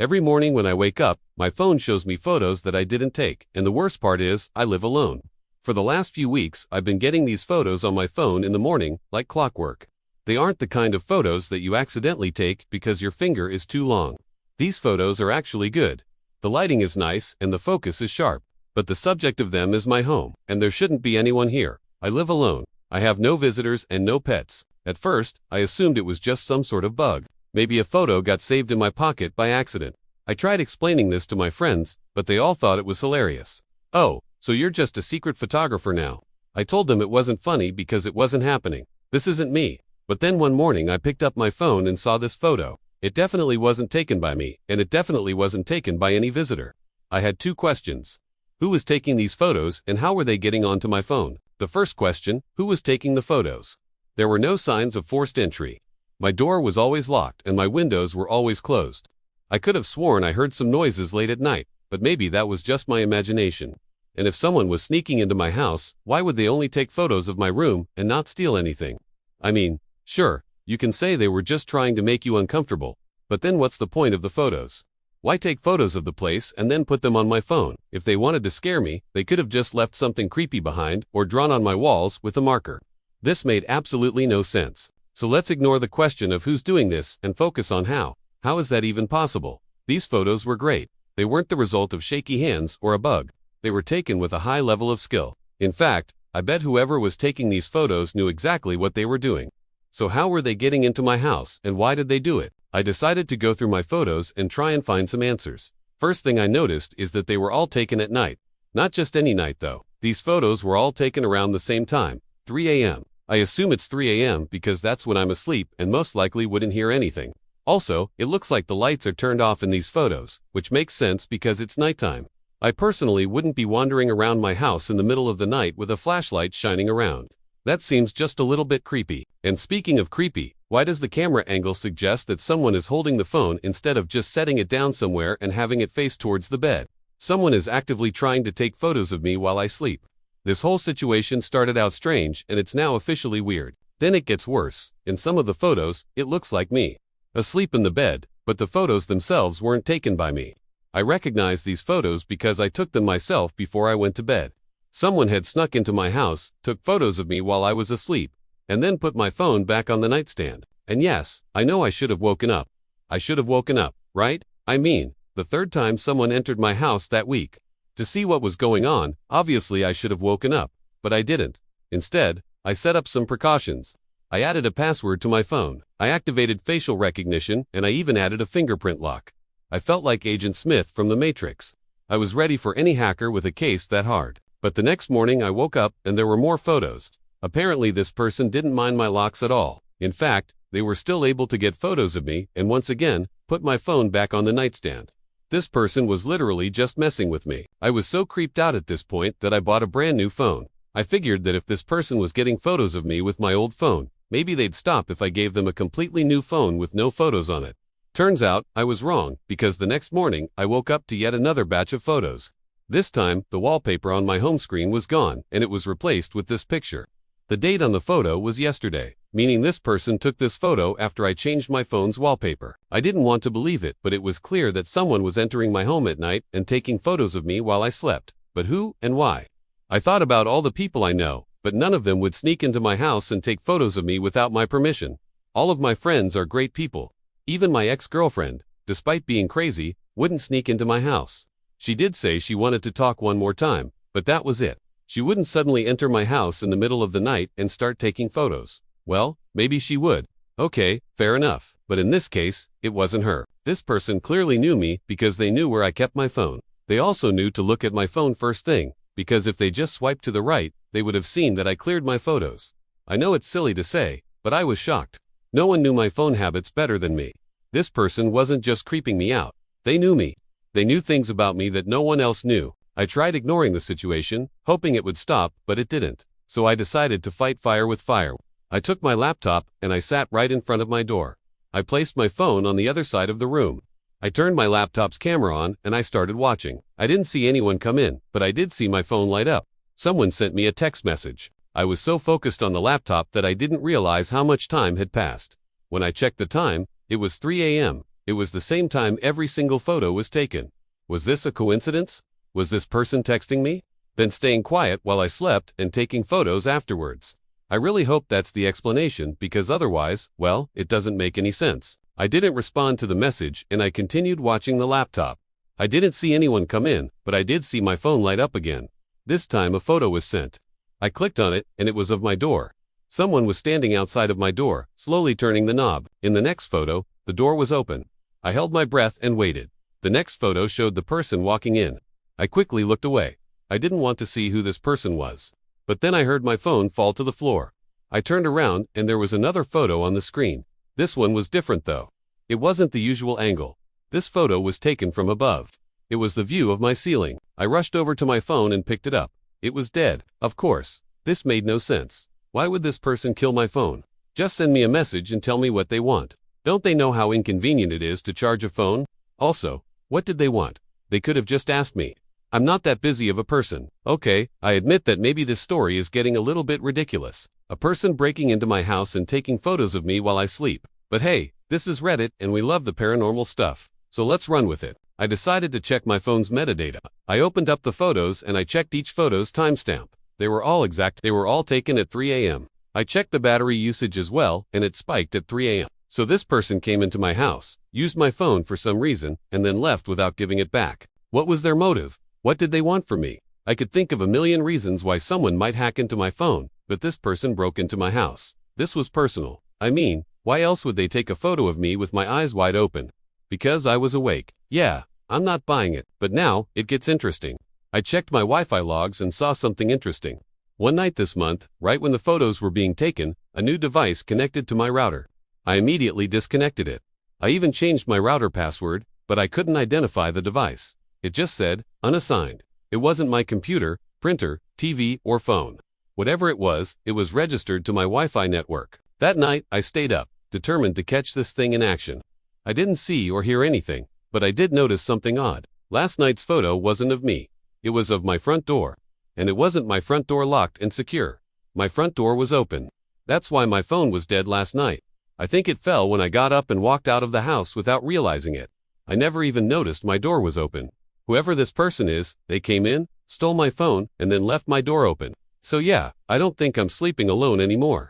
Every morning when I wake up, my phone shows me photos that I didn't take, and the worst part is, I live alone. For the last few weeks, I've been getting these photos on my phone in the morning, like clockwork. They aren't the kind of photos that you accidentally take because your finger is too long. These photos are actually good. The lighting is nice and the focus is sharp. But the subject of them is my home, and there shouldn't be anyone here. I live alone. I have no visitors and no pets. At first, I assumed it was just some sort of bug. Maybe a photo got saved in my pocket by accident. I tried explaining this to my friends, but they all thought it was hilarious. "Oh, so you're just a secret photographer now." I told them it wasn't funny because it wasn't happening. This isn't me. But then one morning I picked up my phone and saw this photo. It definitely wasn't taken by me, and it definitely wasn't taken by any visitor. I had two questions. Who was taking these photos and how were they getting onto my phone? The first question, who was taking the photos? There were no signs of forced entry. My door was always locked and my windows were always closed. I could have sworn I heard some noises late at night, but maybe that was just my imagination. And if someone was sneaking into my house, why would they only take photos of my room and not steal anything? I mean, sure, you can say they were just trying to make you uncomfortable, but then what's the point of the photos? Why take photos of the place and then put them on my phone? If they wanted to scare me, they could have just left something creepy behind or drawn on my walls with a marker. This made absolutely no sense. So let's ignore the question of who's doing this and focus on how. How is that even possible? These photos were great. They weren't the result of shaky hands or a bug. They were taken with a high level of skill. In fact, I bet whoever was taking these photos knew exactly what they were doing. So how were they getting into my house and why did they do it? I decided to go through my photos and try and find some answers. First thing I noticed is that they were all taken at night. Not just any night though. These photos were all taken around the same time, 3 a.m. I assume it's 3 a.m. because that's when I'm asleep and most likely wouldn't hear anything. Also, it looks like the lights are turned off in these photos, which makes sense because it's nighttime. I personally wouldn't be wandering around my house in the middle of the night with a flashlight shining around. That seems just a little bit creepy. And speaking of creepy, why does the camera angle suggest that someone is holding the phone instead of just setting it down somewhere and having it face towards the bed? Someone is actively trying to take photos of me while I sleep. This whole situation started out strange and it's now officially weird. Then it gets worse. In some of the photos, it looks like me, asleep in the bed, but the photos themselves weren't taken by me. I recognize these photos because I took them myself before I went to bed. Someone had snuck into my house, took photos of me while I was asleep, and then put my phone back on the nightstand. And yes, I know I should have woken up. I should have woken up, right? I mean, the third time someone entered my house that week. To see what was going on, obviously I should have woken up, but I didn't. Instead, I set up some precautions. I added a password to my phone. I activated facial recognition, and I even added a fingerprint lock. I felt like Agent Smith from The Matrix. I was ready for any hacker with a case that hard. But the next morning I woke up and there were more photos. Apparently this person didn't mind my locks at all. In fact, they were still able to get photos of me and once again, put my phone back on the nightstand. This person was literally just messing with me. I was so creeped out at this point that I bought a brand new phone. I figured that if this person was getting photos of me with my old phone, maybe they'd stop if I gave them a completely new phone with no photos on it. Turns out, I was wrong, because the next morning, I woke up to yet another batch of photos. This time, the wallpaper on my home screen was gone, and it was replaced with this picture. The date on the photo was yesterday, meaning this person took this photo after I changed my phone's wallpaper. I didn't want to believe it, but it was clear that someone was entering my home at night and taking photos of me while I slept. But who and why? I thought about all the people I know, but none of them would sneak into my house and take photos of me without my permission. All of my friends are great people. Even my ex-girlfriend, despite being crazy, wouldn't sneak into my house. She did say she wanted to talk one more time, but that was it. She wouldn't suddenly enter my house in the middle of the night and start taking photos. Well, maybe she would. Okay, fair enough. But in this case, it wasn't her. This person clearly knew me because they knew where I kept my phone. They also knew to look at my phone first thing, because if they just swiped to the right, they would have seen that I cleared my photos. I know it's silly to say, but I was shocked. No one knew my phone habits better than me. This person wasn't just creeping me out. They knew me. They knew things about me that no one else knew. I tried ignoring the situation, hoping it would stop, but it didn't. So I decided to fight fire with fire. I took my laptop and I sat right in front of my door. I placed my phone on the other side of the room. I turned my laptop's camera on and I started watching. I didn't see anyone come in, but I did see my phone light up. Someone sent me a text message. I was so focused on the laptop that I didn't realize how much time had passed. When I checked the time, it was 3 a.m. It was the same time every single photo was taken. Was this a coincidence? Was this person texting me? Then staying quiet while I slept and taking photos afterwards. I really hope that's the explanation, because otherwise, well, it doesn't make any sense. I didn't respond to the message and I continued watching the laptop. I didn't see anyone come in, but I did see my phone light up again. This time a photo was sent. I clicked on it and it was of my door. Someone was standing outside of my door, slowly turning the knob. In the next photo, the door was open. I held my breath and waited. The next photo showed the person walking in. I quickly looked away. I didn't want to see who this person was. But then I heard my phone fall to the floor. I turned around and there was another photo on the screen. This one was different though. It wasn't the usual angle. This photo was taken from above. It was the view of my ceiling. I rushed over to my phone and picked it up. It was dead. Of course. This made no sense. Why would this person kill my phone? Just send me a message and tell me what they want. Don't they know how inconvenient it is to charge a phone? Also, what did they want? They could have just asked me. I'm not that busy of a person. Okay, I admit that maybe this story is getting a little bit ridiculous. A person breaking into my house and taking photos of me while I sleep. But hey, this is Reddit and we love the paranormal stuff. So let's run with it. I decided to check my phone's metadata. I opened up the photos and I checked each photo's timestamp. They were all exact. They were all taken at 3 a.m. I checked the battery usage as well and it spiked at 3 a.m. So this person came into my house, used my phone for some reason, and then left without giving it back. What was their motive? What did they want from me? I could think of a million reasons why someone might hack into my phone, but this person broke into my house. This was personal. I mean, why else would they take a photo of me with my eyes wide open? Because I was awake. Yeah, I'm not buying it. But now, it gets interesting. I checked my Wi-Fi logs and saw something interesting. One night this month, right when the photos were being taken, a new device connected to my router. I immediately disconnected it. I even changed my router password, but I couldn't identify the device. It just said, unassigned. It wasn't my computer, printer, TV, or phone. Whatever it was registered to my Wi-Fi network. That night, I stayed up, determined to catch this thing in action. I didn't see or hear anything, but I did notice something odd. Last night's photo wasn't of me. It was of my front door. And it wasn't my front door locked and secure. My front door was open. That's why my phone was dead last night. I think it fell when I got up and walked out of the house without realizing it. I never even noticed my door was open. Whoever this person is, they came in, stole my phone, and then left my door open. So yeah, I don't think I'm sleeping alone anymore.